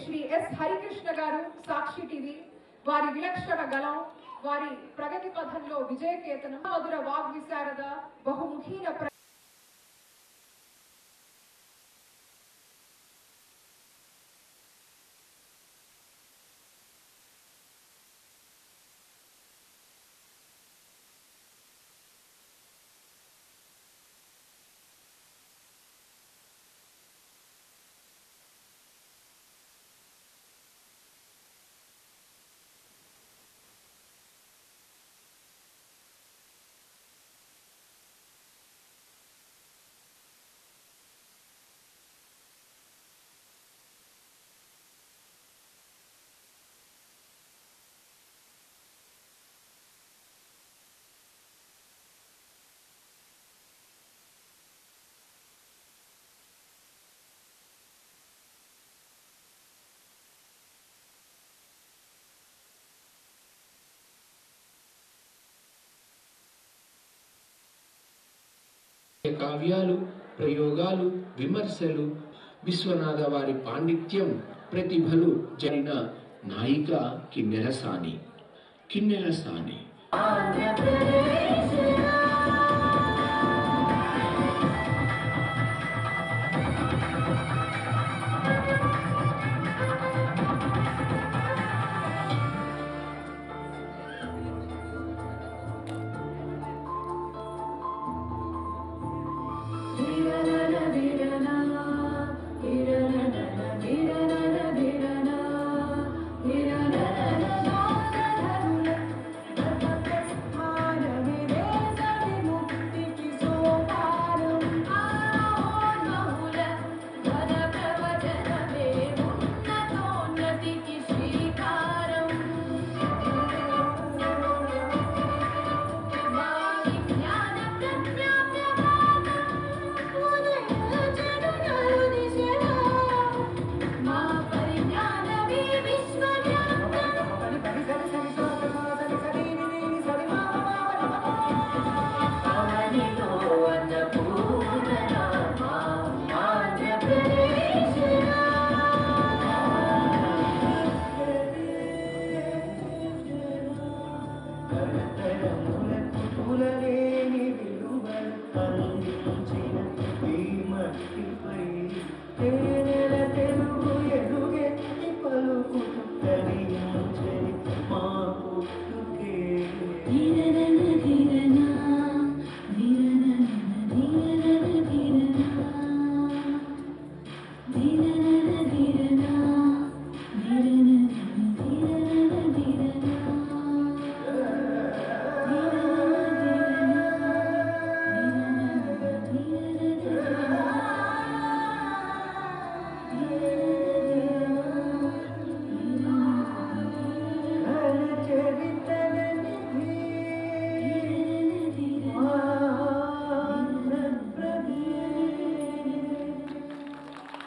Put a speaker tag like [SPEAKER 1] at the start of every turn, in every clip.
[SPEAKER 1] Shri yes Harikrishna గారు సాక్షి TV వారి విలక్షణ గళం వారి ప్రగతి పథంలో విజయకేతనం మధుర వాగ్విశారద బహుముఖీన
[SPEAKER 2] కావ్యాలు ప్రయోగాలు విమర్శలు విశ్వనాథ వారి పాండిత్యం ప్రతిభలు జరిగిన నాయిక కిన్నెరసాని.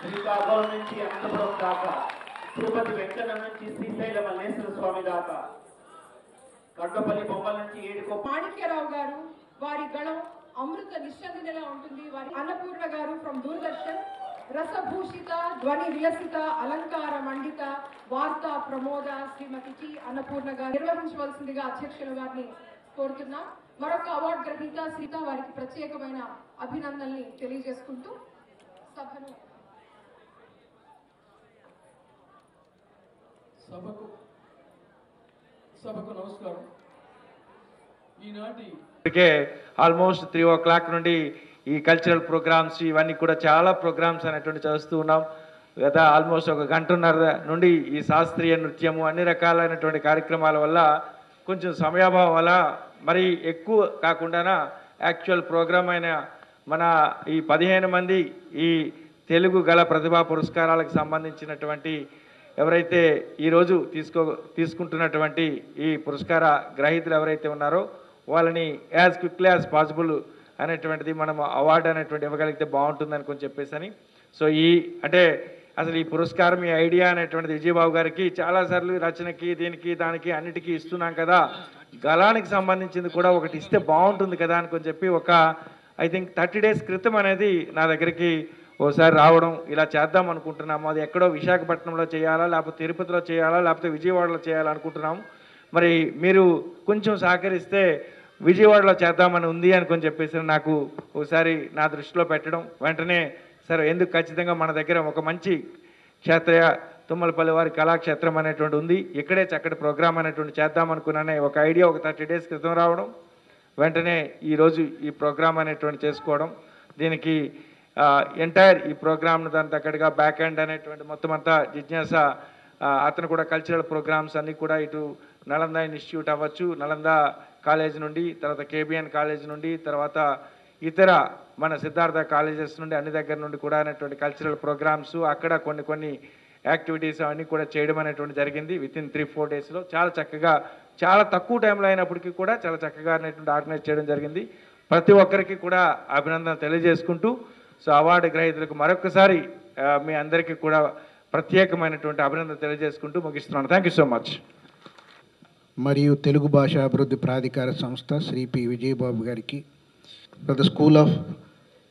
[SPEAKER 3] శ్రీకాకుళం నుంచి అనంతపురం దాకా, తిరుపతి వెంకన్న నుంచి శ్రీశైల మల్లేశ్వర స్వామి దాకా, కడ్డపల్లి బొమ్మల నుంచి ఏడుకో
[SPEAKER 1] మాణిక్యరావు గారు వారి గళం అమృత నిశ్చందినలా ఉంటుంది. వారి అన్నపూర్ణ గారు ఫ్రమ్ దూరదర్శన్ రసభూషిత ధ్వని విలసిత అలంకార మండిత వార్తా ప్రమోద శ్రీమతి టి అన్నపూర్ణ గారు నిర్వహించవలసిందిగా అధ్యక్షుల గారిని కోరుతున్నాం. మరొక అవార్డు గ్రహీత సీత వారికి ప్రత్యేకమైన అభినందనల్ని తెలియజేసుకుంటూ
[SPEAKER 4] సభకు నమస్కారం. ఈనాటి
[SPEAKER 5] ఆల్మోస్ట్ 3 o'clock నుండి ఈ కల్చరల్ ప్రోగ్రామ్స్ ఇవన్నీ కూడా చాలా ప్రోగ్రామ్స్ అనేటువంటి చదువుతూ ఉన్నాం. గత ఆల్మోస్ట్ 1 గంటన్నర నుండి ఈ శాస్త్రీయ నృత్యము అన్ని రకాలైనటువంటి కార్యక్రమాల వల్ల కొంచెం సమయాభావం వల్ల మరి ఎక్కువ కాకుండా యాక్చువల్ ప్రోగ్రామ్ అయిన మన ఈ 15 మంది ఈ తెలుగు గల ప్రతిభా పురస్కారాలకు సంబంధించినటువంటి ఎవరైతే ఈరోజు తీసుకుంటున్నటువంటి ఈ పురస్కార గ్రహీతలు ఎవరైతే ఉన్నారో వాళ్ళని యాజ్ క్విక్లీ యాజ్ పాసిబుల్ అనేటువంటిది మనం అవార్డు అనేటువంటి ఇవ్వగలిగితే బాగుంటుందని కొంచెం చెప్పేసి సో అంటే అసలు ఈ పురస్కారం ఈ ఐడియా అనేటువంటిది విజయబాబు గారికి చాలాసార్లు రచనకి దీనికి దానికి అన్నిటికీ ఇస్తున్నాం కదా, గళానికి సంబంధించింది కూడా ఒకటి ఇస్తే బాగుంటుంది కదా అని కొంచెం చెప్పి ఒక ఐ థింక్ 30 days క్రితం అనేది నా దగ్గరికి ఓసారి రావడం ఇలా చేద్దాం అనుకుంటున్నాము. అది ఎక్కడో విశాఖపట్నంలో చేయాలా, లేకపోతే తిరుపతిలో చేయాలా, లేకపోతే విజయవాడలో చేయాలనుకుంటున్నాము. మరి మీరు కొంచెం సహకరిస్తే విజయవాడలో చేద్దామని ఉంది అని చెప్పేసి నాకు ఒకసారి నా దృష్టిలో పెట్టడం, వెంటనే సరే ఎందుకు ఖచ్చితంగా మన దగ్గర ఒక మంచి క్షేత్రయ తుమ్మలపల్లి వారి కళాక్షేత్రం అనేటువంటి ఉంది, ఇక్కడే చక్కటి ప్రోగ్రామ్ అనేటువంటి చేద్దామనుకున్నానే ఒక ఐడియా ఒక 30 days క్రితం రావడం, వెంటనే ఈరోజు ఈ ప్రోగ్రామ్ అనేటువంటి చేసుకోవడం. దీనికి ఎంటైర్ ఈ ప్రోగ్రామ్ను దాని దగ్గరగా బ్యాక్ ఎండ్ అనేటువంటి మొత్తం అంతా జిజ్ఞాస అతను కూడా కల్చరల్ ప్రోగ్రామ్స్ అన్నీ కూడా ఇటు నలంద ఇన్స్టిట్యూట్ అవ్వచ్చు, నలంద కాలేజ్ నుండి, తర్వాత కేబిఎన్ కాలేజ్ నుండి, తర్వాత ఇతర మన సిద్ధార్థ కాలేజెస్ నుండి అన్ని దగ్గర నుండి కూడా అనేటువంటి కల్చరల్ ప్రోగ్రామ్స్ అక్కడ కొన్ని యాక్టివిటీస్ అవన్నీ కూడా చేయడం అనేటువంటి జరిగింది. వితిన్ 3-4 daysలో చాలా చక్కగా, చాలా తక్కువ టైంలో అయినప్పటికీ కూడా చాలా చక్కగా అనేటువంటి ఆర్గనైజ్ చేయడం జరిగింది. ప్రతి ఒక్కరికి కూడా అభినందనలు తెలియజేసుకుంటూ, సో అవార్డు గ్రహీతలకు మరొకసారి మీ అందరికీ కూడా ప్రత్యేకమైనటువంటి అభినందనలు తెలియజేసుకుంటూ ముగిస్తున్నాను. Thank you so much.
[SPEAKER 6] మరియు తెలుగు భాషా అభివృద్ధి ప్రాధికార సంస్థ శ్రీ పి విజయబాబు గారికి, for the school of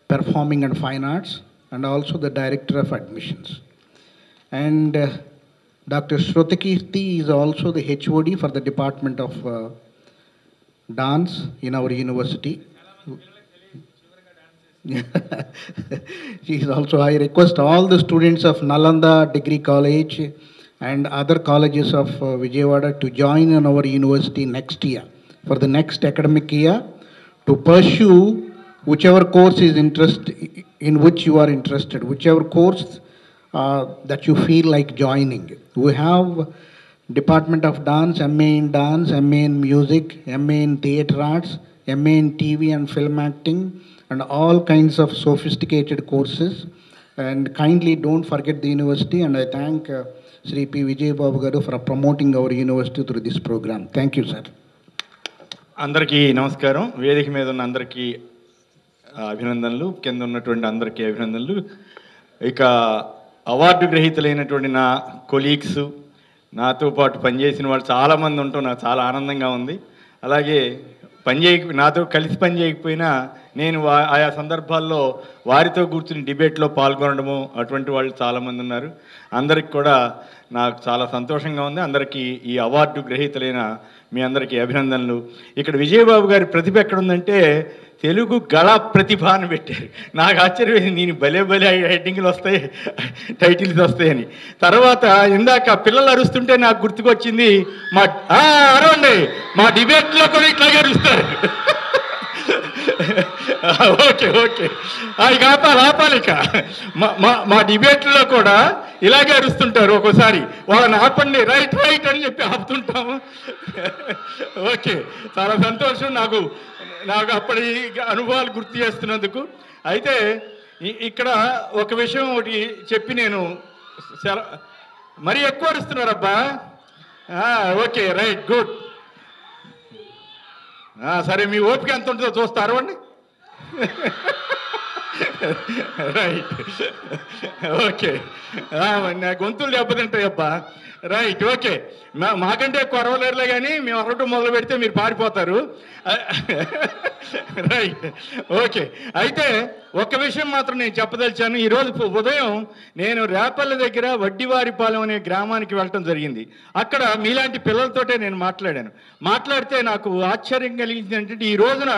[SPEAKER 6] performing and fine arts and also the director of admissions. And Dr. Shrutikirti is also the HOD for the Department of Dance in our university. She is also, I request all the students of Nalanda Degree College and other colleges of Vijayawada to join in our university next year, for the next academic year, to pursue whichever course is in which you are interested, whichever course that you feel like joining. We have Department of Dance, MA in Dance, MA in Music, MA in Theatre Arts, MA in TV and Film Acting, and all kinds of sophisticated courses. And kindly don't forget the university, and I thank Sri P. Vijay Babu Garu for promoting our university through this program. Thank you, sir.
[SPEAKER 7] అందరికీ నమస్కారం. వేదిక మీద ఉన్న అందరికీ అభినందనలు, కింద ఉన్నటువంటి అందరికీ అభినందనలు. ఇక అవార్డు గ్రహీతలైనటువంటి నా కొలీగ్స్, నాతో పాటు పనిచేసిన వాళ్ళు చాలామంది ఉండటం నాకు చాలా ఆనందంగా ఉంది. అలాగే నాతో కలిసి పనిచేయకపోయినా నేను ఆయా సందర్భాల్లో వారితో కూర్చుని డిబేట్లో పాల్గొనడము అటువంటి వాళ్ళు చాలామంది ఉన్నారు. అందరికి కూడా నాకు చాలా సంతోషంగా ఉంది. అందరికీ ఈ అవార్డు గ్రహీతలైన మీ అందరికీ అభినందనలు. ఇక్కడ విజయబాబు గారి ప్రతిభ ఎక్కడుందంటే తెలుగు గళ ప్రతిభ అని పెట్టారు. నాకు ఆశ్చర్యం, నేను భలే హెడ్డింగ్లు వస్తాయి, టైటిల్స్ వస్తాయని. తర్వాత ఇందాక పిల్లలు అరుస్తుంటే నాకు గుర్తుకొచ్చింది, అరవండి మా డిబేట్లో కూడా ఇట్లాగే అరుస్తారు. ఓకే ఇక ఆపాలి. ఇక మా డిబేట్లో కూడా ఇలాగే అరుస్తుంటారు. ఒక్కోసారి వాళ్ళని ఆపండి, రైట్ అని చెప్పి ఆపుతుంటాము. ఓకే, చాలా సంతోషం నాకు అప్పటి అనుభవాలు గుర్తు చేస్తున్నందుకు. అయితే ఇక్కడ ఒక విషయం ఒకటి చెప్పి నేను మరీ ఎక్కువ అరుస్తున్నారబ్బా. Okay, right, good. సరే, మీ ఓపిక ఎంత ఉంటుందో చూస్తారు అండి. Right, okay. నా గొంతులు దెబ్బతింటాయబ్బా. Right, okay. మాకంటే ఎక్కువ అరవలేరులే, కానీ మేము అరవటం మొదలు పెడితే మీరు పారిపోతారు. Right, okay. అయితే ఒక్క విషయం మాత్రం నేను చెప్పదలిచాను. ఈరోజు ఉదయం నేను రేపల్ల దగ్గర వడ్డివారిపాలెం అనే గ్రామానికి వెళ్ళటం జరిగింది. అక్కడ మీలాంటి పిల్లలతోటే నేను మాట్లాడితే నాకు ఆశ్చర్యం కలిగించింది ఏంటంటే, ఈ రోజున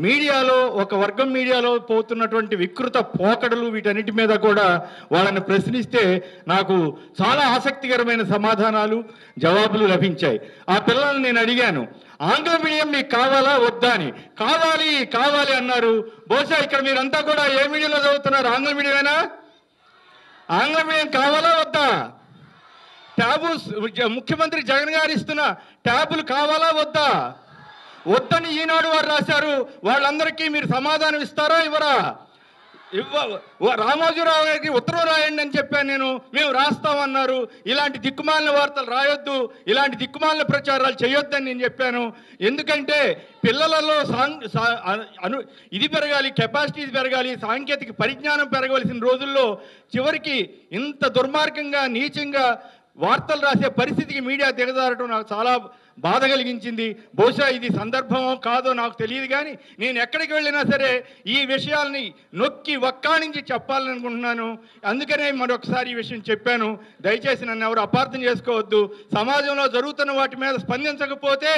[SPEAKER 7] మీడియాలో, ఒక వర్గం మీడియాలో పోతున్నటువంటి వికృత పోకడలు, వీటన్నిటి మీద కూడా వాళ్ళని ప్రశ్నిస్తే నాకు చాలా ఆసక్తికరమైన సమాధానాలు, జవాబులు లభించాయి. ఆ పిల్లల్ని నేను అడిగాను, ఆంగ్ల మీడియం మీకు కావాలా వద్దా అని. కావాలి అన్నారు. బహుశా ఇక్కడ మీరంతా కూడా ఏ మీడియంలో చదువుతున్నారు? ఆంగ్ల మీడియమేనా? ఆంగ్ల మీడియం కావాలా వద్దా? ట్యాబుస్ ముఖ్యమంత్రి జగన్ గారు ఇస్తున్న ట్యాబులు కావాలా వద్దా? వద్దని ఈనాడు వారు రాశారు. వాళ్ళందరికీ మీరు సమాధానం ఇస్తారా ఇవ్వరా? రామోజీరావు గారికి ఉత్తరం రాయండి అని చెప్పాను నేను. మేము రాస్తామన్నారు. ఇలాంటి దిక్కుమాలిన వార్తలు రాయొద్దు, ఇలాంటి దిక్కుమాలిన ప్రచారాలు చేయొద్దని నేను చెప్పాను. ఎందుకంటే పిల్లలలో ఇది పెరగాలి, కెపాసిటీ పెరగాలి, సాంకేతిక పరిజ్ఞానం పెరగవలసిన రోజుల్లో చివరికి ఇంత దుర్మార్గంగా, నీచంగా వార్తలు రాసే పరిస్థితికి మీడియా దిగజారటం నాకు చాలా బాధ కలిగించింది. బహుశా ఇది సందర్భమో కాదో నాకు తెలియదు, కానీ నేను ఎక్కడికి వెళ్ళినా సరే ఈ విషయాల్ని నొక్కి వక్కాణించి చెప్పాలనుకుంటున్నాను. అందుకనే మరొకసారి ఈ విషయం చెప్పాను. దయచేసి నన్ను ఎవరు అపార్థం చేసుకోవద్దు. సమాజంలో జరుగుతున్న వాటి మీద స్పందించకపోతే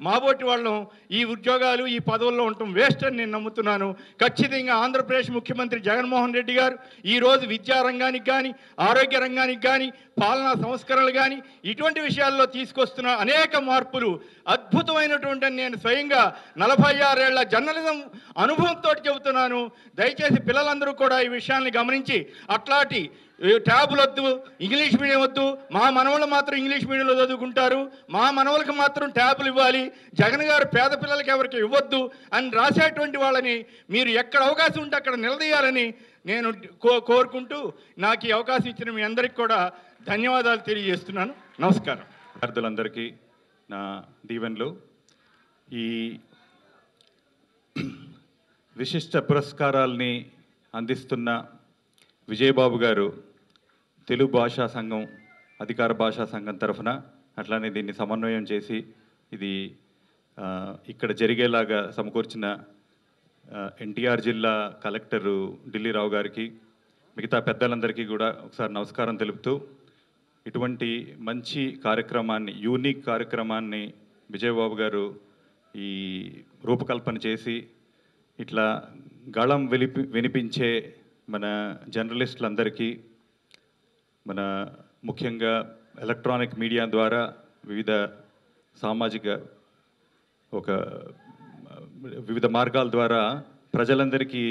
[SPEAKER 7] మాబోటి వాళ్ళం ఈ ఉద్యోగాలు ఈ పదవుల్లో ఉండటం వేస్ట్ అని నేను నమ్ముతున్నాను. ఖచ్చితంగా ఆంధ్రప్రదేశ్ ముఖ్యమంత్రి జగన్మోహన్ రెడ్డి గారు ఈరోజు విద్యారంగానికి కానీ, ఆరోగ్య రంగానికి కానీ, పాలనా సంస్కరణలు కానీ ఇటువంటి విషయాల్లో తీసుకొస్తున్న అనేక మార్పులు అద్భుతమైనటువంటి నేను స్వయంగా 46 ఏళ్ల జర్నలిజం అనుభవంతో చెబుతున్నాను. దయచేసి పిల్లలందరూ కూడా ఈ విషయాన్ని గమనించి అట్లాంటి ట్యాబులు వద్దు, ఇంగ్లీష్ మీడియం వద్దు, మా మనవళ్ళు మాత్రం ఇంగ్లీష్ మీడియంలో చదువుకుంటారు, మా మనవలకు మాత్రం ట్యాబులు ఇవ్వాలి, జగన్ గారు పేద పిల్లలకి ఎవరికి ఇవ్వద్దు అని రాసేటువంటి వాళ్ళని మీరు ఎక్కడ అవకాశం ఉంటే అక్కడ నిలదీయాలని నేను కోరుకుంటూ నాకు ఈ అవకాశం ఇచ్చిన మీ అందరికీ కూడా ధన్యవాదాలు తెలియజేస్తున్నాను. నమస్కారం.
[SPEAKER 8] విద్యార్థులందరికీ నా దీవెనలు. ఈ విశిష్ట పురస్కారాల్ని అందిస్తున్న విజయబాబు గారు తెలుగు భాషా సంఘం, అధికార భాషా సంఘం తరఫున, అట్లానే దీన్ని సమన్వయం చేసి ఇది ఇక్కడ జరిగేలాగా సమకూర్చిన ఎన్టీఆర్ జిల్లా కలెక్టరు ఢిల్లీరావు గారికి, మిగతా పెద్దలందరికీ కూడా ఒకసారి నమస్కారం తెలుపుతూ, ఇటువంటి మంచి కార్యక్రమాన్ని, యూనిక్ కార్యక్రమాన్ని విజయబాబు గారు ఈ రూపకల్పన చేసి ఇట్లా గళం వినిపించే మన జర్నలిస్టులందరికీ, మన ముఖ్యంగా ఎలక్ట్రానిక్ మీడియా ద్వారా వివిధ సామాజిక వివిధ మార్గాల ద్వారా ప్రజలందరికీ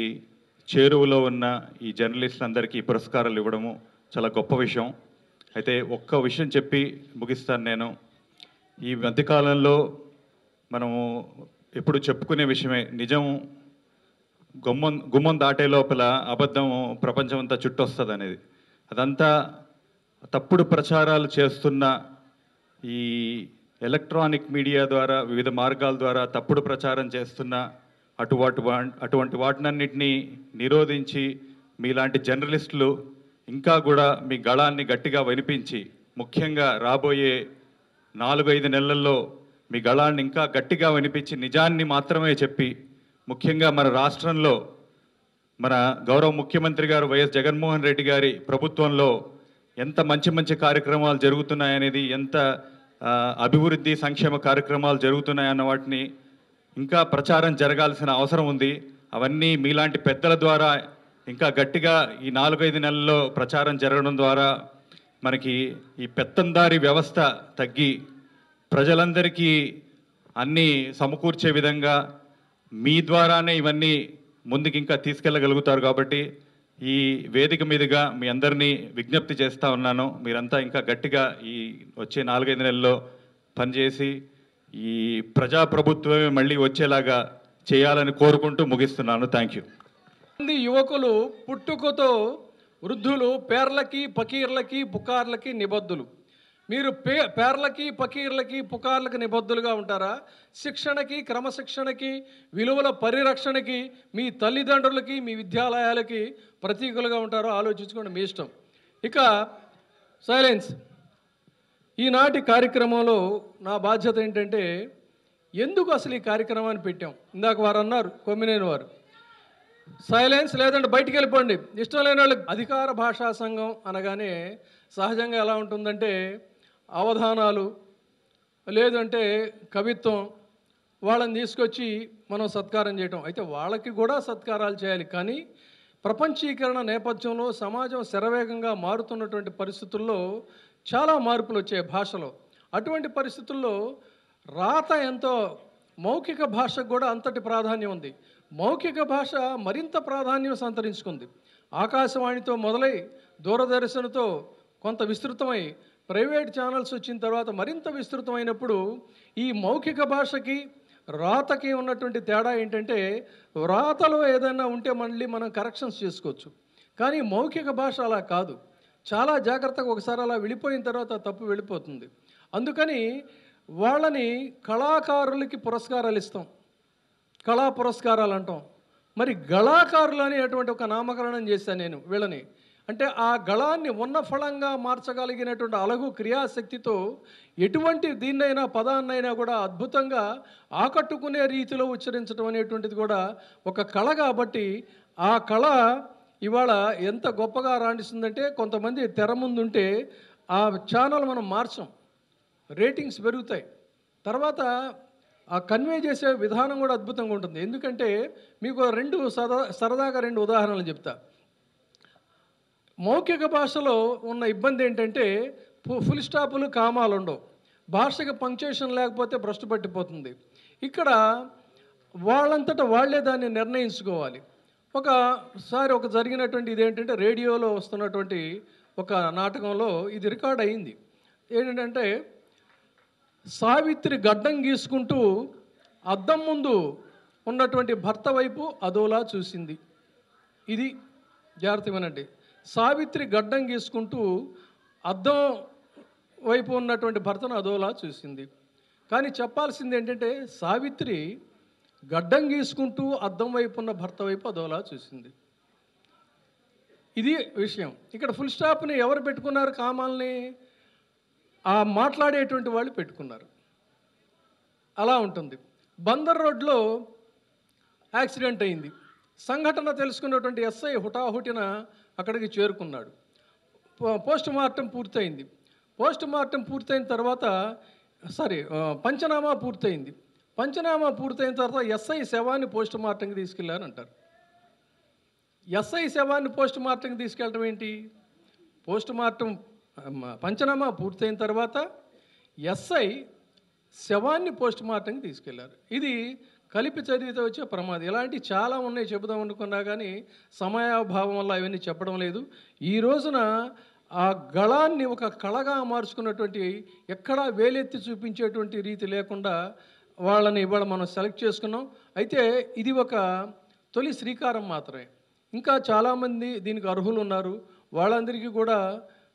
[SPEAKER 8] చేరువలో ఉన్న ఈ జర్నలిస్టులందరికీ పురస్కారాలు ఇవ్వడము చాలా గొప్ప విషయం. అయితే ఒక్క విషయం చెప్పి ముగిస్తాను నేను. ఈ మధ్యకాలంలో మనము ఎప్పుడు చెప్పుకునే విషయమే, నిజం గుమ్మం దాటే లోపల అబద్ధం ప్రపంచం అంతా చుట్టొస్తుంది అనేది. అదంతా తప్పుడు ప్రచారాలు చేస్తున్న ఈ ఎలక్ట్రానిక్ మీడియా ద్వారా, వివిధ మార్గాల ద్వారా తప్పుడు ప్రచారం చేస్తున్న అటువంటి వాటినన్నిటినీ నిరోధించి మీలాంటి జర్నలిస్టులు ఇంకా కూడా మీ గళాన్ని గట్టిగా వినిపించి, ముఖ్యంగా రాబోయే 4-5 నెలల్లో మీ గళాన్ని ఇంకా గట్టిగా వినిపించి నిజాన్ని మాత్రమే చెప్పి, ముఖ్యంగా మన రాష్ట్రంలో మన గౌరవ ముఖ్యమంత్రి గారు వైఎస్ జగన్మోహన్ రెడ్డి గారి ప్రభుత్వంలో ఎంత మంచి కార్యక్రమాలు జరుగుతున్నాయనేది, ఎంత అభివృద్ధి సంక్షేమ కార్యక్రమాలు జరుగుతున్నాయన్న వాటిని ఇంకా ప్రచారం జరగాల్సిన అవసరం ఉంది. అవన్నీ మీలాంటి పెద్దల ద్వారా ఇంకా గట్టిగా ఈ 4-5 నెలల్లో ప్రచారం జరగడం ద్వారా మనకి ఈ పెత్తందారి వ్యవస్థ తగ్గి ప్రజలందరికీ అన్నీ సమకూర్చే విధంగా మీ ద్వారానే ఇవన్నీ ముందుకు ఇంకా తీసుకెళ్ళగలుగుతారు. కాబట్టి ఈ వేదిక మీదుగా మీ అందరినీ విజ్ఞప్తి చేస్తూ ఉన్నాను, మీరంతా ఇంకా గట్టిగా ఈ వచ్చే 4-5 నెలల్లో పనిచేసి ఈ ప్రజాప్రభుత్వమే మళ్ళీ వచ్చేలాగా చేయాలని కోరుకుంటూ ముగిస్తున్నాను. Thank you.
[SPEAKER 4] యువకులు పుట్టుకతో వృద్ధులు పేర్లకి, పకీర్లకి, పుకార్లకి నిబద్ధులు. మీరు పేర్లకి, పకీర్లకి, పుకార్లకి నిబద్ధులుగా ఉంటారా? శిక్షణకి, క్రమశిక్షణకి, విలువల పరిరక్షణకి, మీ తల్లిదండ్రులకి, మీ విద్యాలయాలకి ప్రతీకలుగా ఉంటారో ఆలోచించుకోండి, మీ ఇష్టం. ఇక సైలెన్స్. ఈనాటి కార్యక్రమంలో నా బాధ్యత ఏంటంటే, ఎందుకు అసలు ఈ కార్యక్రమాన్ని పెట్టాం? ఇందాక వారు అన్నారు, కొమ్మినేని వారు, సైలెన్స్ లేదంటే బయటికి వెళ్ళిపోండి, ఇష్టం లేని వాళ్ళకి. అధికార భాషా సంఘం అనగానే సహజంగా ఎలా ఉంటుందంటే అవధానాలు, లేదంటే కవిత్వం, వాళ్ళని తీసుకొచ్చి మనం సత్కారం చేయటం. అయితే వాళ్ళకి కూడా సత్కారాలు చేయాలి, కానీ ప్రపంచీకరణ నేపథ్యంలో సమాజం శరవేగంగా మారుతున్నటువంటి పరిస్థితుల్లో చాలా మార్పులు వచ్చాయి భాషలో. అటువంటి పరిస్థితుల్లో రాత ఎంతో, మౌఖిక భాషకు కూడా అంతటి ప్రాధాన్యం ఉంది. మౌఖిక భాష మరింత ప్రాధాన్యం సంతరించుకుంది. ఆకాశవాణితో మొదలై దూరదర్శన్తో కొంత విస్తృతమై ప్రైవేట్ ఛానల్స్ వచ్చిన తర్వాత మరింత విస్తృతమైనప్పుడు ఈ మౌఖిక భాషకి రాతకి ఉన్నటువంటి తేడా ఏంటంటే, రాతలో ఏదైనా ఉంటే మళ్ళీ మనం కరెక్షన్స్ చేసుకోవచ్చు, కానీ మౌఖిక భాష అలా కాదు. చాలా జాగ్రత్తగా ఒకసారి అలా వెళ్ళిపోయిన తర్వాత తప్పు వెళ్ళిపోతుంది. అందుకని వాళ్ళని కళాకారులకి పురస్కారాలు ఇస్తాం, కళా పురస్కారాలు అంటాం. మరి గళాకారులు అనేటువంటి ఒక నామకరణం చేశాను నేను వీళ్ళని. అంటే ఆ గళాన్ని ఉన్న ఫలంగా మార్చగలిగినటువంటి అలగు క్రియాశక్తితో ఎటువంటి దీన్నైనా పదాన్నైనా కూడా అద్భుతంగా ఆకట్టుకునే రీతిలో ఉచ్చరించడం అనేటువంటిది కూడా ఒక కళ. కాబట్టి ఆ కళ ఇవాళ ఎంత గొప్పగా రాణిస్తుందంటే కొంతమంది తెర ముందుంటే ఆ ఛానల్ మనం మార్చం, రేటింగ్స్ పెరుగుతాయి. తర్వాత ఆ కన్వే చేసే విధానం కూడా అద్భుతంగా ఉంటుంది. ఎందుకంటే మీకు సరదాగా రెండు ఉదాహరణలు చెప్తా. మౌఖిక భాషలో ఉన్న ఇబ్బంది ఏంటంటే ఫుల్ స్టాపులు కామాలు ఉండవు, భాషకి పంక్చుయేషన్ లేకపోతే భ్రష్టు పట్టిపోతుంది. ఇక్కడ వాళ్ళంతటా వాళ్లే దాన్ని నిర్ణయించుకోవాలి. ఒకసారి జరిగినటువంటి ఇదేంటంటే రేడియోలో వస్తున్నటువంటి ఒక నాటకంలో ఇది రికార్డ్ అయింది. ఏంటంటే సావిత్రి గడ్డం గీసుకుంటూ అద్దం ముందు ఉన్నటువంటి భర్త వైపు అదోలా చూసింది. ఇది జాగ్రత్త వినండి. సావిత్రి గడ్డం గీసుకుంటూ అద్దం వైపు ఉన్నటువంటి భర్తను అదోలా చూసింది. కానీ చెప్పాల్సింది ఏంటంటే సావిత్రి గడ్డం గీసుకుంటూ అద్దం వైపు ఉన్న భర్త వైపు అదోలా చూసింది. ఇది విషయం. ఇక్కడ ఫుల్ స్టాప్ని ఎవరు పెట్టుకున్నారు? కామాల్ని ఆ మాట్లాడేటువంటి వాళ్ళు పెట్టుకున్నారు. అలా ఉంటుంది. బందర్ రోడ్లో యాక్సిడెంట్ అయింది. సంఘటన తెలుసుకున్నటువంటి ఎస్ఐ హుటాహుటిన అక్కడికి చేరుకున్నాడు. పోస్ట్ మార్టం పూర్తయింది. పోస్ట్ మార్టం పూర్తయిన తర్వాత పంచనామా పూర్తయింది. పంచనామా పూర్తయిన తర్వాత ఎస్ఐ శవాన్ని పోస్ట్ మార్టంకి తీసుకెళ్లారంటారు. ఎస్ఐ శవాన్ని పోస్ట్ మార్టంకి తీసుకెళ్ళడం ఏంటి? పోస్ట్ మార్టం పంచనామా పూర్తయిన తర్వాత ఎస్ఐ శవాన్ని పోస్ట్ మార్టంకి తీసుకెళ్లారు. ఇది కలిపి చదివితే వచ్చే ప్రమాదం. ఇలాంటివి చాలా ఉన్నాయి, చెబుదాం అనుకున్నా కానీ సమయాభావం వల్ల అవన్నీ చెప్పడం లేదు. ఈ రోజున ఆ గళాన్ని ఒక కళగా మార్చుకున్నటువంటి, ఎక్కడా వేలెత్తి చూపించేటువంటి రీతి లేకుండా వాళ్ళని ఇవాళ మనం సెలెక్ట్ చేసుకున్నాం. అయితే ఇది ఒక తొలి శ్రీకారం మాత్రమే. ఇంకా చాలామంది దీనికి అర్హులు ఉన్నారు. వాళ్ళందరికీ కూడా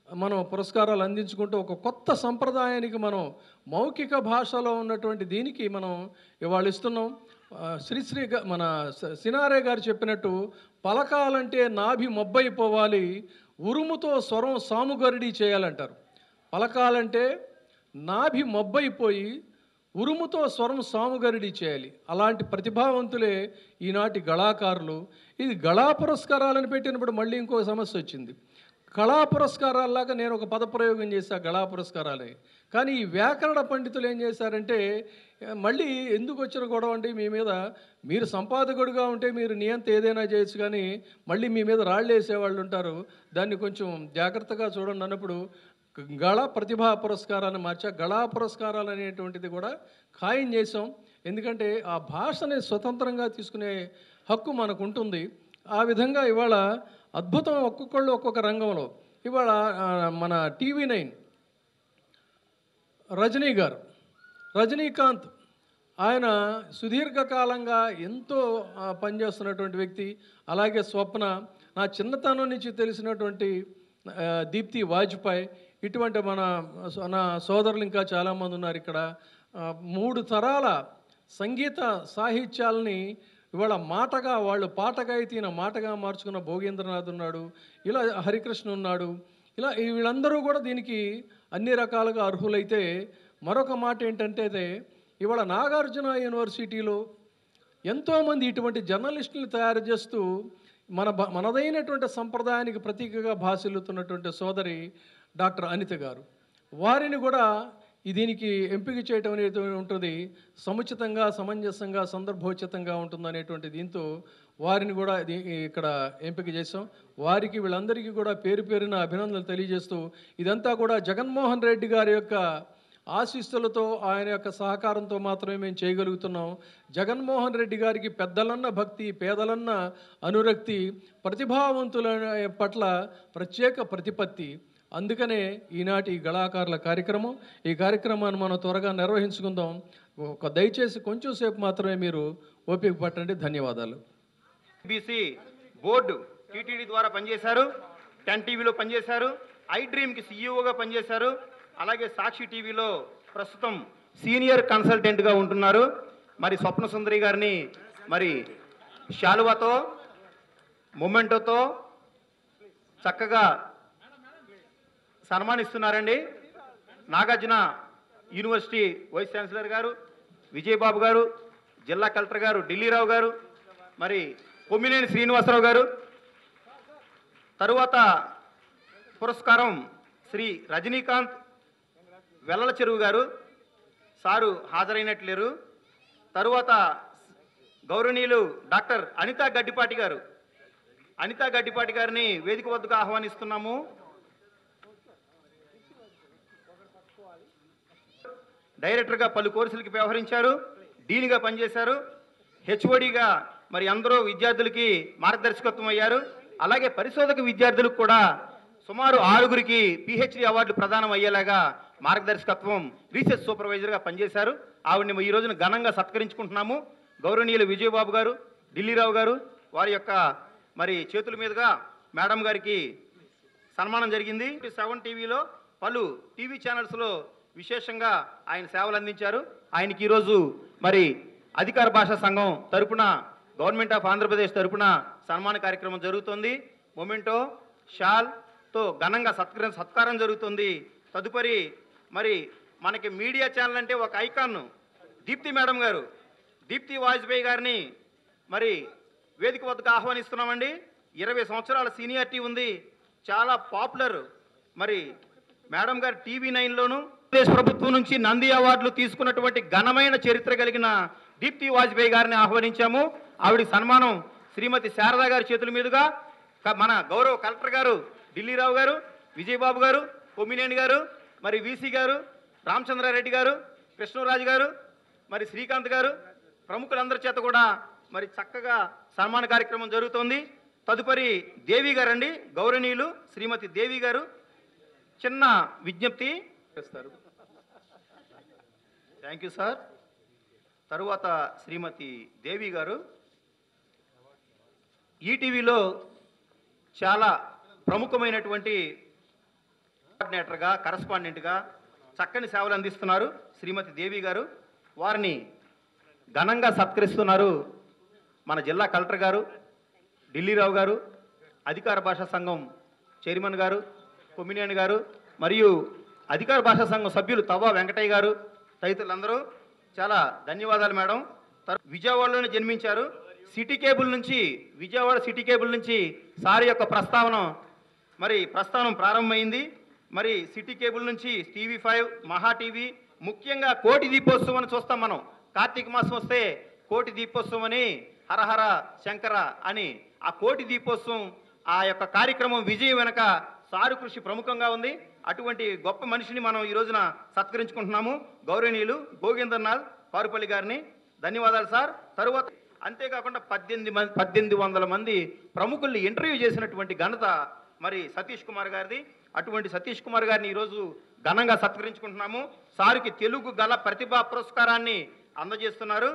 [SPEAKER 4] మనం పురస్కారాలు అందించుకుంటూ ఒక కొత్త సంప్రదాయానికి మనం మౌఖిక భాషలో ఉన్నటువంటి దీనికి మనం ఇవాళ ఇస్తున్నాం. శ్రీశ్రీ మన సినారే గారు చెప్పినట్టు పలకాలంటే నాభి మొబ్బైపోవాలి, ఉరుముతో స్వరం సాముగరిడి చేయాలంటారు. పలకాలంటే నాభి మొబ్బైపోయి ఉరుముతో స్వరం సాముగరిడి చేయాలి. అలాంటి ప్రతిభావంతులే ఈనాటి గళాకారులు. ఇది గళా పురస్కారాలను పెట్టినప్పుడు మళ్ళీ ఇంకో సమస్య వచ్చింది. కళా పురస్కారాల్లాగా నేను ఒక పదప్రయోగం చేశా, గళా పురస్కారాలే. కానీ ఈ వ్యాకరణ పండితులు ఏం చేశారంటే, మళ్ళీ ఎందుకు వచ్చిన గొడవ అండి మీ మీద, మీరు సంపాదకుడిగా ఉంటే మీరు నియంత ఏదైనా చేయొచ్చు, కానీ మళ్ళీ మీ మీద రాళ్ళు వేసేవాళ్ళు ఉంటారు, దాన్ని కొంచెం జాగ్రత్తగా చూడండి అన్నప్పుడు గళ ప్రతిభా పురస్కారాన్ని మార్చా. గళా పురస్కారాలు అనేటువంటిది కూడా ఖాయం చేసాం. ఎందుకంటే ఆ భాషని స్వతంత్రంగా తీసుకునే హక్కు మనకు ఉంటుంది. ఆ విధంగా ఇవాళ అద్భుతం, ఒక్కొక్కళ్ళు ఒక్కొక్క రంగంలో. ఇవాళ మన TV9 రజనీకాంత్, ఆయన సుదీర్ఘకాలంగా ఎంతో పనిచేస్తున్నటువంటి వ్యక్తి. అలాగే స్వప్న, నా చిన్నతనం నుంచి తెలిసినటువంటి దీప్తి వాజ్పేయి, ఇటువంటి నా సోదరులు ఇంకా చాలామంది ఉన్నారు ఇక్కడ. 3 తరాల సంగీత సాహిత్యాలని ఇవాళ మాటగా, వాళ్ళు పాటగా అయితే ఈయన మాటగా మార్చుకున్న భోగేంద్రనాథ్ ఉన్నాడు, ఇలా హరికృష్ణ ఉన్నాడు. ఇలా వీళ్ళందరూ కూడా దీనికి అన్ని రకాలుగా అర్హులైతే, మరొక మాట ఏంటంటే ఇవాళ నాగార్జున యూనివర్సిటీలో ఎంతోమంది ఇటువంటి జర్నలిస్టులను తయారు చేస్తూ మనదైనటువంటి సంప్రదాయానికి ప్రతీకగా భాసిల్లుతున్నటువంటి సోదరి డాక్టర్ అనిత గారు, వారిని కూడా దీనికి ఎంపిక చేయటం అనేది ఉంటుంది. సముచితంగా, సమంజసంగా, సందర్భోచితంగా ఉంటుందనేటువంటి దీంతో వారిని కూడా ఇక్కడ ఎంపిక చేసాం. వారికి వీళ్ళందరికీ కూడా పేరు పేరున అభినందనలు తెలియజేస్తూ, ఇదంతా కూడా జగన్మోహన్ రెడ్డి గారి యొక్క ఆశీస్సులతో, ఆయన యొక్క సహకారంతో మాత్రమే మేము చేయగలుగుతున్నాం. జగన్మోహన్ రెడ్డి గారికి పెద్దలన్న భక్తి, పేదలన్న అనురక్తి, ప్రతిభావంతుల పట్ల ప్రత్యేక ప్రతిపత్తి. అందుకనే ఈనాటి గళాకారుల కార్యక్రమం. ఈ కార్యక్రమాన్ని మనం త్వరగా నిర్వహించుకుందాం. దయచేసి కొంచెం సేపు మాత్రమే మీరు ఓపిక పట్టండి. ధన్యవాదాలు.
[SPEAKER 9] బీసీ బోర్డు టీటీడీ ద్వారా పనిచేశారు, 10 టీవీలో పనిచేశారు, ఐ డ్రీమ్కి సీఈఓగా పనిచేశారు. అలాగే సాక్షి టీవీలో ప్రస్తుతం సీనియర్ కన్సల్టెంట్గా ఉంటున్నారు. మరి స్వప్న సుందరి గారిని మరి శాలువాతో, మొమెంటోతో చక్కగా సన్మానిస్తున్నారండి. నాగార్జున యూనివర్సిటీ వైస్ ఛాన్సలర్ గారు, విజయబాబు గారు, జిల్లా కలెక్టర్ గారు ఢిల్లీరావు గారు, మరి కొమ్మినేని శ్రీనివాసరావు గారు. తరువాత పురస్కారం శ్రీ రజనీకాంత్ వెల్లల చెరువు గారు, సారు హాజరైనట్లేరు. తరువాత గౌరవనీయులు డాక్టర్ అనితా గడ్డిపాటి గారు, అనితా గడ్డిపాటి గారిని వేదిక వద్దకు ఆహ్వానిస్తున్నాము. డైరెక్టర్గా పలు కోర్సులకి వ్యవహరించారు, డీన్గా పనిచేశారు, హెచ్ఓడిగా మరి అందరూ విద్యార్థులకి మార్గదర్శకత్వం అయ్యారు. అలాగే పరిశోధక విద్యార్థులకు కూడా సుమారు 6గురికి పిహెచ్డి అవార్డులు ప్రదానం అయ్యేలాగా మార్గదర్శకత్వం రీసెర్చ్ సూపర్వైజర్గా పనిచేశారు. ఆవిడని ఈ రోజున ఘనంగా సత్కరించుకుంటున్నాము. గౌరవనీయులు విజయబాబు గారు, ఢిల్లీరావు గారు వారి యొక్క మరి చేతుల మీదుగా మేడం గారికి సన్మానం జరిగింది. 7 టీవీలో పలు టీవీ ఛానల్స్లో విశేషంగా ఆయన సేవలు అందించారు. ఆయనకి ఈరోజు మరి అధికార భాషా సంఘం తరపున గవర్నమెంట్ ఆఫ్ ఆంధ్రప్రదేశ్ తరపున సన్మాన కార్యక్రమం జరుగుతుంది. మొమెంటో షాల్తో ఘనంగా సత్కారం జరుగుతుంది. తదుపరి మరి మనకి మీడియా ఛానల్ అంటే ఒక ఐకాన్ దీప్తి మేడం గారు, దీప్తి వాజ్పేయి గారిని మరి వేదిక వద్దకు ఆహ్వానిస్తున్నామండి. 20 సంవత్సరాల సీనియారిటీ ఉంది, చాలా పాపులర్. మరి మేడం గారు TV9లోను ఆంధ్రప్రదేశ్ ప్రభుత్వం నుంచి నంది అవార్డులు తీసుకున్నటువంటి ఘనమైన చరిత్ర కలిగిన దీప్తి వాజ్పేయి గారిని ఆహ్వానించాము. ఆవిడ సన్మానం శ్రీమతి శారదా గారి చేతుల మీదుగా మన గౌరవ కలెక్టర్ గారు ఢిల్లీరావు గారు, విజయబాబు గారు, కొమ్మినేని గారు, మరి వీసీ గారు, రామచంద్రారెడ్డి గారు, కృష్ణరాజు గారు, మరి శ్రీకాంత్ గారు ప్రముఖులందరి చేత కూడా మరి చక్కగా సన్మాన కార్యక్రమం జరుగుతోంది. తదుపరి దేవి గారండి, గౌరవనీయులు శ్రీమతి దేవి గారు చిన్న విజ్ఞప్తి చేస్తారు. Thank you sir. తరువాత శ్రీమతి దేవి గారు ఈటీవీలో చాలా ప్రముఖమైనటువంటి కోఆర్డినేటర్గా, కరస్పాండెంట్గా చక్కని సేవలు అందిస్తున్నారు శ్రీమతి దేవి గారు. వారిని ఘనంగా సత్కరిస్తున్నారు మన జిల్లా కలెక్టర్ గారు ఢిల్లీరావు గారు, అధికార భాషా సంఘం చైర్మన్ గారు కొమ్మినేని గారు, మరియు అధికార భాషా సంఘం సభ్యులు తవ్వ వెంకటయ్య గారు తదితరులందరూ. చాలా ధన్యవాదాలు మేడం. విజయవాడలోనే జన్మించారు. సిటీ కేబుల్ నుంచి, విజయవాడ సిటీ కేబుల్ నుంచి సార్ యొక్క ప్రస్థానం ప్రారంభమైంది. మరి సిటీ కేబుల్ నుంచి TV5, మహా టీవీ, ముఖ్యంగా కోటి దీపోత్సవం అని చూస్తాం మనం. కార్తీక మాసం వస్తే కోటి దీపోత్సవం అని, హరహర శంకర అని ఆ కోటి దీపోత్సవం ఆ యొక్క కార్యక్రమం విజయం వెనక సారు కృషి ప్రముఖంగా ఉంది. అటువంటి గొప్ప మనిషిని మనం ఈ రోజున సత్కరించుకుంటున్నాము. గౌరవనీయులు గోగేంద్రనాథ్ పారుపల్లి గారిని. ధన్యవాదాలు సార్. తరువాత అంతేకాకుండా 1800 మంది ప్రముఖుల్ని ఇంటర్వ్యూ చేసినటువంటి ఘనత మరి సతీష్ కుమార్ గారిది. అటువంటి సతీష్ కుమార్ గారిని ఈరోజు ఘనంగా సత్కరించుకుంటున్నాము. సార్కి తెలుగు గల ప్రతిభా పురస్కారాన్ని అందజేస్తున్నారు.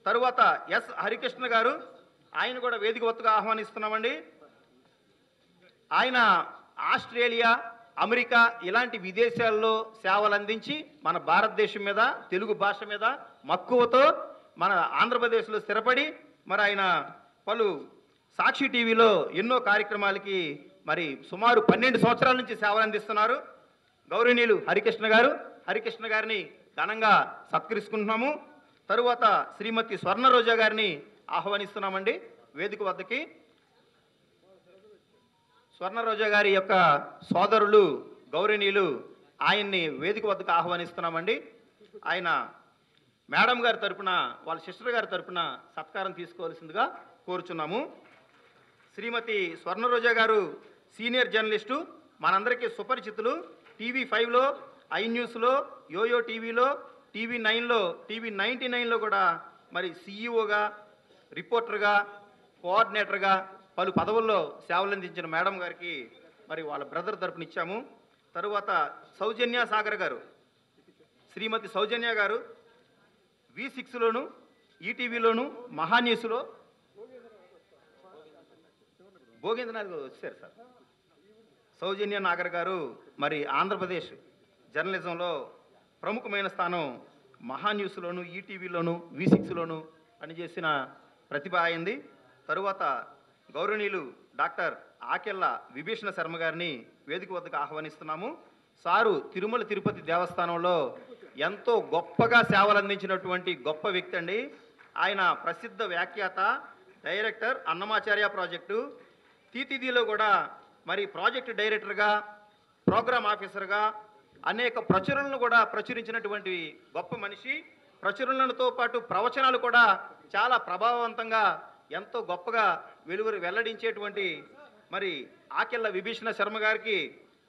[SPEAKER 9] తరువాత ఎస్ హరికృష్ణ గారు, ఆయన కూడా వేదిక వద్దకు ఆహ్వానిస్తున్నామండి. ఆయన ఆస్ట్రేలియా, అమెరికా ఇలాంటి విదేశాల్లో సేవలు అందించి మన భారతదేశం మీద, తెలుగు భాష మీద మక్కువతో మన ఆంధ్రప్రదేశ్లో స్థిరపడి మరి ఆయన పలు సాక్షి టీవీలో ఎన్నో కార్యక్రమాలకి మరి సుమారు 12 సంవత్సరాల నుంచి సేవలు అందిస్తున్నారు. గౌరవనీయులు హరికృష్ణ గారిని ఘనంగా సత్కరిస్తున్నాము. తరువాత శ్రీమతి స్వర్ణ రోజా గారిని ఆహ్వానిస్తున్నామండి వేదిక వద్దకి. స్వర్ణ రోజా గారి యొక్క సోదరులు గౌరవనీయులు ఆయన్ని వేదిక వద్దకు ఆహ్వానిస్తున్నామండి. ఆయన మేడం గారి తరపున, వాళ్ళ సిస్టర్ గారి తరపున సత్కారం తీసుకోవాల్సిందిగా కోరుచున్నాము. శ్రీమతి స్వర్ణ రోజా గారు సీనియర్ జర్నలిస్టు, మనందరికీ సుపరిచితులు. TV5లో, iNewsలో, యోయో టీవీలో, TV9లో, TV99లో కూడా మరి CEO గా, రిపోర్టర్గా, కోఆర్డినేటర్గా పలు పదవుల్లో సేవలు అందించిన మేడం గారికి మరి వాళ్ళ బ్రదర్ తరపున ఇచ్చాము. తరువాత సౌజన్య సాగర్ గారు, శ్రీమతి సౌజన్య గారు V6లోను, ఈటీవీలోను, మహాన్యూస్లో భోగేంద్రనాథ్ గారు వచ్చారు సార్. సౌజన్య నాగర్ గారు మరి ఆంధ్రప్రదేశ్ జర్నలిజంలో ప్రముఖమైన స్థానం, మహాన్యూస్లోను, ఈటీవీలోను, V6లోను పనిచేసిన ప్రతిభ అయింది. తరువాత గౌరవనీయులు డాక్టర్ ఆకెళ్ళ విభీషణ శర్మ గారిని వేదిక వద్దకు ఆహ్వానిస్తున్నాము. సారు తిరుమల తిరుపతి దేవస్థానంలో ఎంతో గొప్పగా సేవలు అందించినటువంటి గొప్ప వ్యక్తి అండి. ఆయన ప్రసిద్ధ వ్యాఖ్యాత, డైరెక్టర్ అన్నమాచార్య ప్రాజెక్టు, టీటీడీలో కూడా మరి ప్రాజెక్టు డైరెక్టర్గా, ప్రోగ్రామ్ ఆఫీసర్గా అనేక ప్రచురణలను కూడా ప్రచురించినటువంటి గొప్ప మనిషి. ప్రచురణలతో పాటు ప్రవచనాలు కూడా చాలా ప్రభావవంతంగా ఎంతో గొప్పగా వెల్లడించేటువంటి మరి ఆకెళ్ళ విభీషణ శర్మ గారికి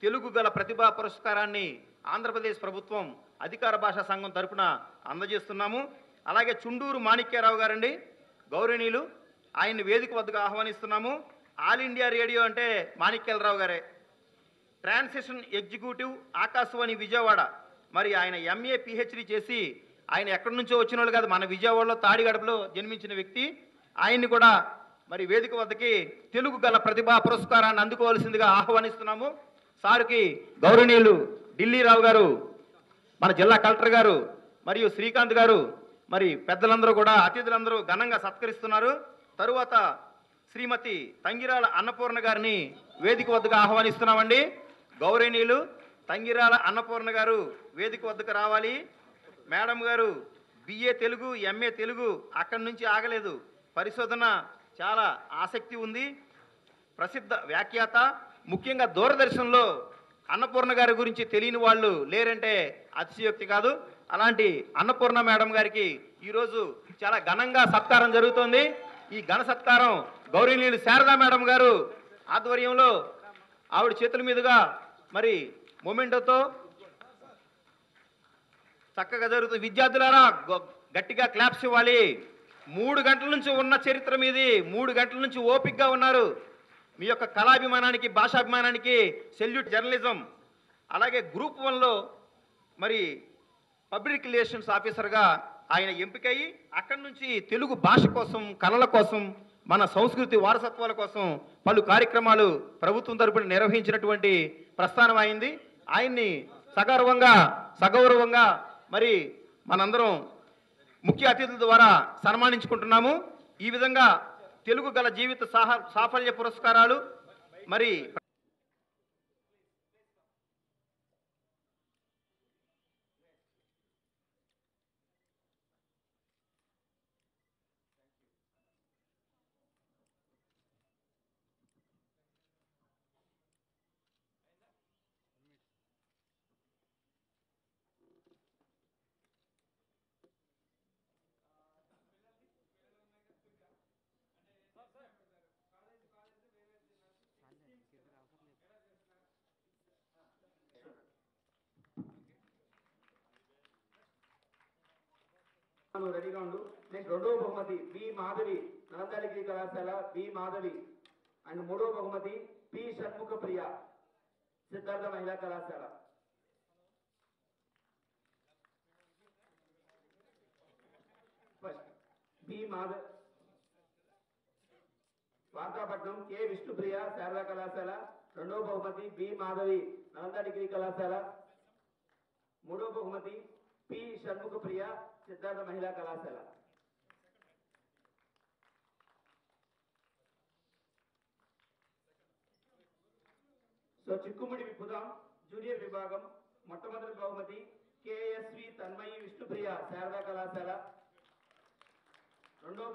[SPEAKER 9] తెలుగు గల ప్రతిభా పురస్కారాన్ని ఆంధ్రప్రదేశ్ ప్రభుత్వం అధికార భాషా సంఘం తరపున అందజేస్తున్నాము. అలాగే చుండూరు మాణిక్యారావు గారండి, గౌరవనీయులు, ఆయన్ని వేదిక వద్దకు ఆహ్వానిస్తున్నాము. ఆల్ ఇండియా రేడియో అంటే మాణిక్యాలరావు గారే. ట్రాన్సిషన్ ఎగ్జిక్యూటివ్ ఆకాశవాణి విజయవాడ, మరి ఆయన ఎంఏ పిహెచ్డి చేసి ఆయన ఎక్కడి నుంచో వచ్చిన వాళ్ళు కాదు, మన విజయవాడలో తాడిగడపలో జన్మించిన వ్యక్తి. ఆయన్ని కూడా మరి వేదిక వద్దకి తెలుగు గల ప్రతిభా పురస్కారాన్ని అందుకోవాల్సిందిగా ఆహ్వానిస్తున్నాము. సార్కి గౌరవనీయులు ఢిల్లీరావు గారు, మన జిల్లా కలెక్టర్ గారు మరియు శ్రీకాంత్ గారు, మరి పెద్దలందరూ కూడా అతిథులందరూ ఘనంగా సత్కరిస్తున్నారు. తరువాత శ్రీమతి తంగిరాల అన్నపూర్ణ గారిని వేదిక వద్దకు ఆహ్వానిస్తున్నామండి. గౌరవనీయులు తంగిరాల అన్నపూర్ణ గారు వేదిక వద్దకు రావాలి. మేడం గారు బిఏ తెలుగు, ఎంఏ తెలుగు, అక్కడి నుంచి ఆగలేదు. పరిశోధన చాలా ఆసక్తి ఉంది. ప్రసిద్ధ వ్యాఖ్యాత, ముఖ్యంగా దూరదర్శన్లో అన్నపూర్ణ గారి గురించి తెలియని వాళ్ళు లేరంటే అతిశయోక్తి కాదు. అలాంటి అన్నపూర్ణ మేడం గారికి ఈరోజు చాలా ఘనంగా సత్కారం జరుగుతోంది. ఈ ఘన సత్కారం గౌరవనీయులు శారదా మేడం గారు ఆధ్వర్యంలో ఆవిడ చేతుల మీదుగా మరి మొమెంటోతో చక్కగా జరుగుతుంది. విద్యార్థులారా గట్టిగా క్లాప్స్ ఇవ్వాలి. 3 గంటల నుంచి ఉన్న చరిత్ర మీది, 3 గంటల నుంచి ఓపికగా ఉన్నారు. మీ యొక్క కళాభిమానానికి, భాషాభిమానానికి సెల్యూట్. జర్నలిజం, అలాగే గ్రూప్ 1లో మరి పబ్లిక్ రిలేషన్స్ ఆఫీసర్గా ఆయన ఎంపికయ్యి అక్కడి నుంచి తెలుగు భాష కోసం, కళల కోసం, మన సంస్కృతి వారసత్వాల కోసం పలు కార్యక్రమాలు ప్రభుత్వం తరపున నిర్వహించినటువంటి ప్రస్థానం అయింది. ఆయన్ని సగౌరవంగా మరి మనందరం ముఖ్య అతిథుల ద్వారా సన్మానించుకుంటున్నాము. ఈ విధంగా తెలుగు గల జీవిత సాఫల్య పురస్కారాలు మరి
[SPEAKER 3] రెడీగా ఉండు. నెక్స్ట్ 2వ బహుమతి బి మాధవి, నలంద డిగ్రీ కళాశాల బి మాధవి. అండ్ 3వ బహుమతి పి షణ్ముఖ ప్రియ, సిద్ధార్థ మహిళా కళాశాల. ఫస్ట్ బి మాధవి, వార్తాపట్నం కె విష్ణుప్రియ, శారదా కళాశాల. 2వ బహుమతి బి మాధవి, నలంద డిగ్రీ కళాశాల. 3వ బహుమతి పి షణ్ముఖ ప్రియ, సిద్ధార్థ మహిళా కళాశాల. సో చిక్కుముడి విప్పుదాం జూనియర్ విభాగం మొట్టమొదటి బహుమతి కేఎస్వి తన్మయి విష్ణుప్రియ, శారదా కళాశాల. 2వ